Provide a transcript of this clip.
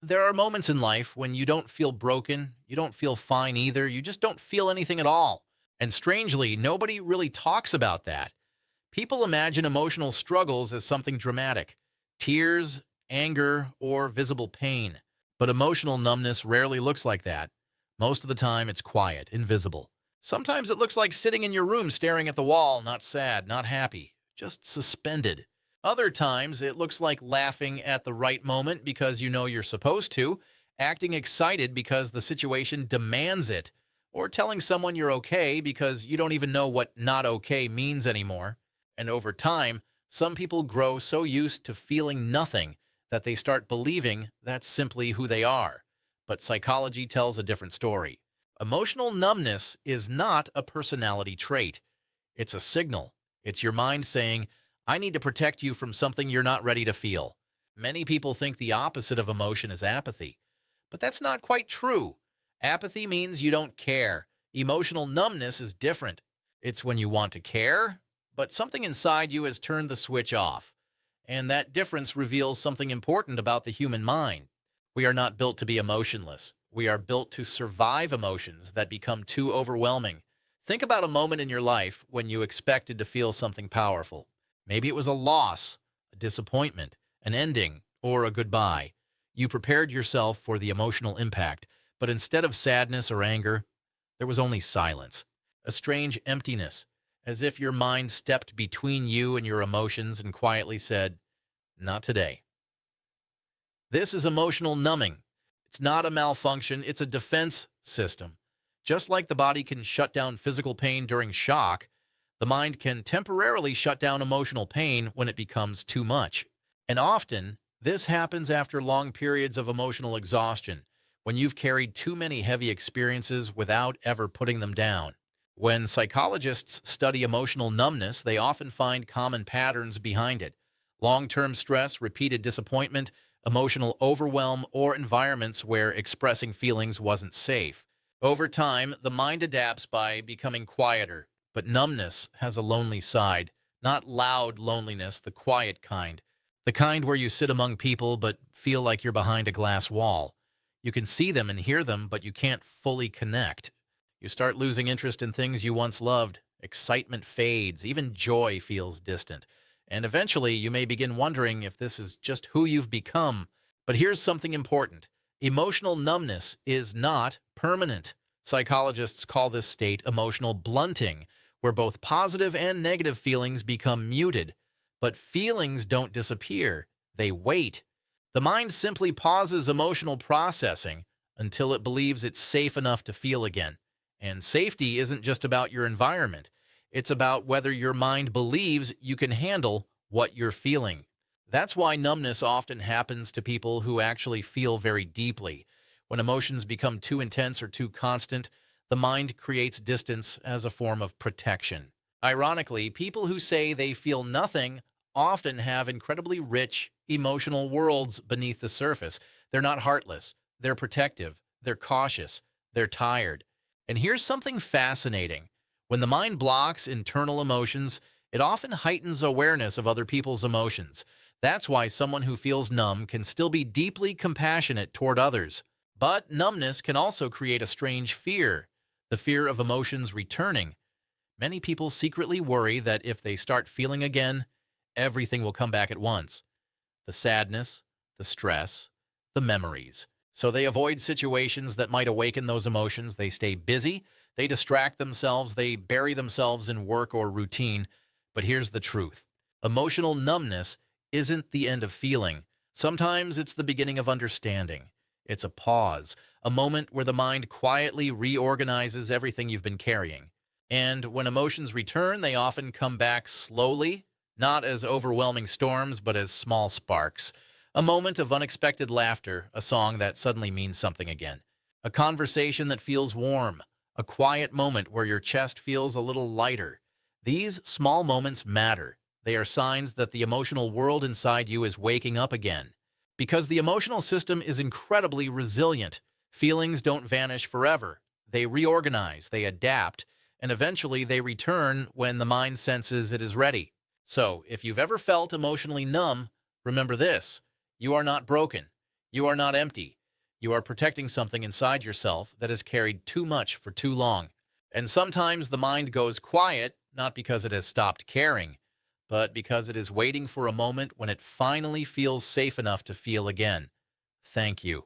There are moments in life when you don't feel broken, you don't feel fine either, you just don't feel anything at all. And strangely, nobody really talks about that. People imagine emotional struggles as something dramatic: tears, anger, or visible pain. But emotional numbness rarely looks like that. Most of the time, it's quiet, invisible. Sometimes it looks like sitting in your room staring at the wall, not sad, not happy, just suspended. Other times, it looks like laughing at the right moment because you know you're supposed to, acting excited because the situation demands it, or telling someone you're okay because you don't even know what not okay means anymore. And over time, some people grow so used to feeling nothing that they start believing that's simply who they are. But psychology tells a different story. Emotional numbness is not a personality trait. It's a signal. It's your mind saying, I need to protect you from something you're not ready to feel. Many people think the opposite of emotion is apathy, but that's not quite true. Apathy means you don't care. Emotional numbness is different. It's when you want to care, but something inside you has turned the switch off. And that difference reveals something important about the human mind. We are not built to be emotionless. We are built to survive emotions that become too overwhelming. Think about a moment in your life when you expected to feel something powerful. Maybe it was a loss, a disappointment, an ending, or a goodbye. You prepared yourself for the emotional impact, but instead of sadness or anger, there was only silence, a strange emptiness, as if your mind stepped between you and your emotions and quietly said, not today. This is emotional numbing. It's not a malfunction, it's a defense system. Just like the body can shut down physical pain during shock, the mind can temporarily shut down emotional pain when it becomes too much. And often, this happens after long periods of emotional exhaustion, when you've carried too many heavy experiences without ever putting them down. When psychologists study emotional numbness, they often find common patterns behind it: long-term stress, repeated disappointment, emotional overwhelm, or environments where expressing feelings wasn't safe. Over time, the mind adapts by becoming quieter, but numbness has a lonely side, not loud loneliness, the quiet kind. The kind where you sit among people but feel like you're behind a glass wall. You can see them and hear them, but you can't fully connect. You start losing interest in things you once loved. Excitement fades, even joy feels distant. And eventually, you may begin wondering if this is just who you've become. But here's something important. Emotional numbness is not permanent. Psychologists call this state emotional blunting, where both positive and negative feelings become muted. But feelings don't disappear. They wait. The mind simply pauses emotional processing until it believes it's safe enough to feel again. And safety isn't just about your environment. It's about whether your mind believes you can handle what you're feeling. That's why numbness often happens to people who actually feel very deeply. When emotions become too intense or too constant, the mind creates distance as a form of protection. Ironically, people who say they feel nothing often have incredibly rich emotional worlds beneath the surface. They're not heartless. They're protective. They're cautious. They're tired. And here's something fascinating. When the mind blocks internal emotions, it often heightens awareness of other people's emotions. That's why someone who feels numb can still be deeply compassionate toward others. But numbness can also create a strange fear, the fear of emotions returning. Many people secretly worry that if they start feeling again, everything will come back at once: the sadness, the stress, the memories. So they avoid situations that might awaken those emotions. They stay busy, they distract themselves, they bury themselves in work or routine. But here's the truth. Emotional numbness isn't the end of feeling. Sometimes it's the beginning of understanding. It's a pause, a moment where the mind quietly reorganizes everything you've been carrying. And when emotions return, they often come back slowly, not as overwhelming storms, but as small sparks. A moment of unexpected laughter, a song that suddenly means something again, a conversation that feels warm, a quiet moment where your chest feels a little lighter. These small moments matter. They are signs that the emotional world inside you is waking up again. Because the emotional system is incredibly resilient. Feelings don't vanish forever. They reorganize, they adapt, and eventually they return when the mind senses it is ready. So, if you've ever felt emotionally numb, remember this: you are not broken. You are not empty. You are protecting something inside yourself that has carried too much for too long. And sometimes the mind goes quiet, not because it has stopped caring, but because it is waiting for a moment when it finally feels safe enough to feel again. Thank you.